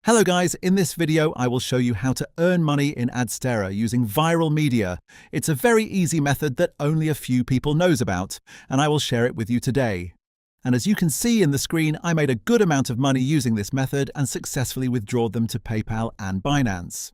Hello guys, in this video I will show you how to earn money in Adsterra using viral media. It's a very easy method that only a few people knows about, and I will share it with you today. And as you can see in the screen, I made a good amount of money using this method and successfully withdrew them to PayPal and Binance.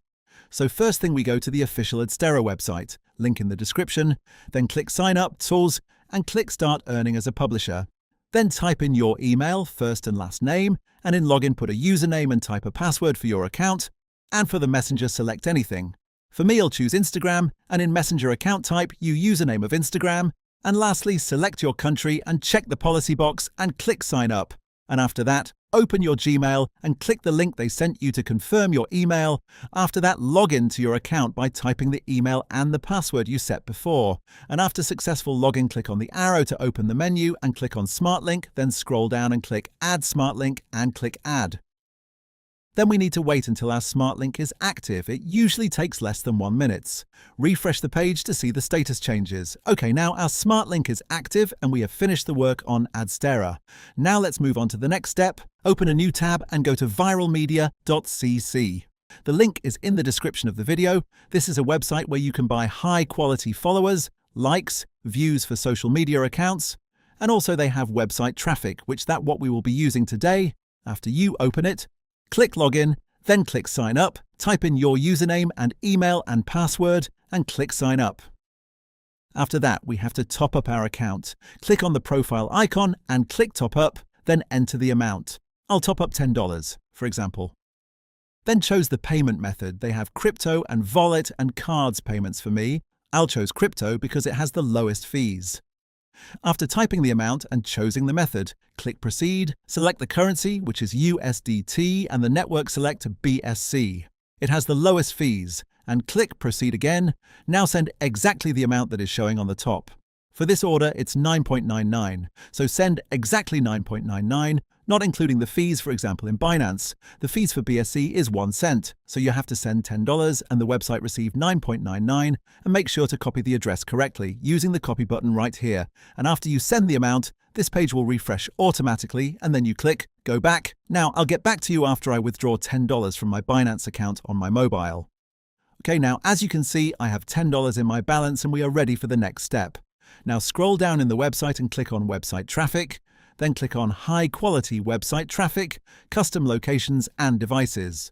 So first thing, we go to the official Adsterra website, link in the description, then click Sign Up, Tools, and click Start Earning as a Publisher. Then type in your email, first and last name, and in login put a username and type a password for your account, and for the messenger select anything. For me, I'll choose Instagram, and in messenger account type username of Instagram, and lastly select your country and check the policy box and click Sign Up. And after that, open your Gmail and click the link they sent you to confirm your email. After that, log in to your account by typing the email and the password you set before. And after successful login, click on the arrow to open the menu and click on Smart Link, then scroll down and click Add Smart Link and click Add. Then we need to wait until our Smart Link is active. It usually takes less than 1 minute. Refresh the page to see the status changes. Okay, now our Smart Link is active and we have finished the work on Adsterra. Now let's move on to the next step. Open a new tab and go to viralmedia.cc. The link is in the description of the video. This is a website where you can buy high-quality followers, likes, views for social media accounts, and also they have website traffic, which that's what we will be using today. After you open it, click Login, then click Sign Up, type in your username and email and password, and click Sign Up. After that, we have to top up our account. Click on the profile icon and click Top Up, then enter the amount. I'll top up $10, for example. Then choose the payment method. They have crypto and wallet and cards payments for me. I'll choose crypto because it has the lowest fees. After typing the amount and choosing the method, click Proceed, select the currency, which is USDT, and the network select BSC. It has the lowest fees, and click Proceed again. Now send exactly the amount that is showing on the top. For this order, it's 9.99, so send exactly 9.99, not including the fees. For example, in Binance, the fees for BSC is 1 cent, so you have to send $10 and the website received 9.99, and make sure to copy the address correctly using the copy button right here. And after you send the amount, this page will refresh automatically and then you click Go Back. Now I'll get back to you after I withdraw $10 from my Binance account on my mobile. Okay, now as you can see, I have $10 in my balance and we are ready for the next step. Now scroll down in the website and click on Website Traffic. Then click on High Quality Website Traffic, Custom Locations and Devices.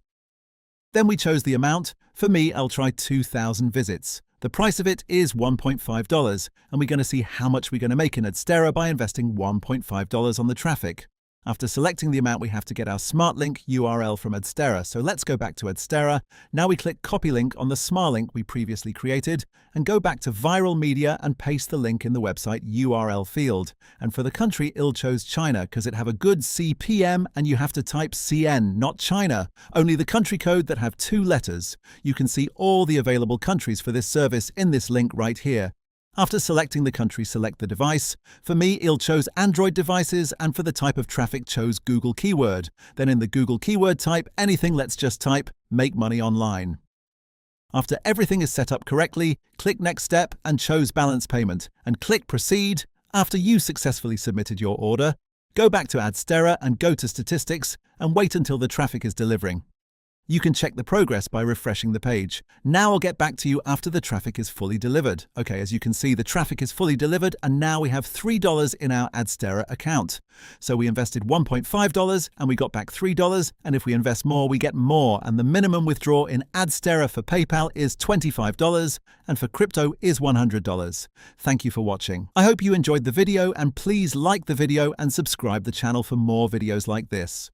Then we chose the amount. For me, I'll try 2,000 visits. The price of it is $1.5, and we're going to see how much we're going to make in Adsterra by investing $1.5 on the traffic. After selecting the amount, we have to get our Smart Link URL from Adsterra. So let's go back to Adsterra. Now we click Copy Link on the Smart Link we previously created and go back to Viral Media and paste the link in the website URL field. And for the country, I'll chose China because it have a good CPM and you have to type CN, not China. Only the country code that have 2 letters. You can see all the available countries for this service in this link right here. After selecting the country, select the device. For me, I'll chose Android devices, and for the type of traffic, chose Google keyword. Then in the Google keyword type anything, let's just type Make Money Online. After everything is set up correctly, click Next Step and choose Balance Payment, and click Proceed. After you successfully submitted your order, go back to Adsterra and go to Statistics and wait until the traffic is delivering. You can check the progress by refreshing the page. Now I'll get back to you after the traffic is fully delivered. Okay, as you can see, the traffic is fully delivered and now we have $3 in our Adsterra account. So we invested $1.5 and we got back $3, and if we invest more, we get more, and the minimum withdrawal in Adsterra for PayPal is $25 and for crypto is $100. Thank you for watching. I hope you enjoyed the video, and please like the video and subscribe the channel for more videos like this.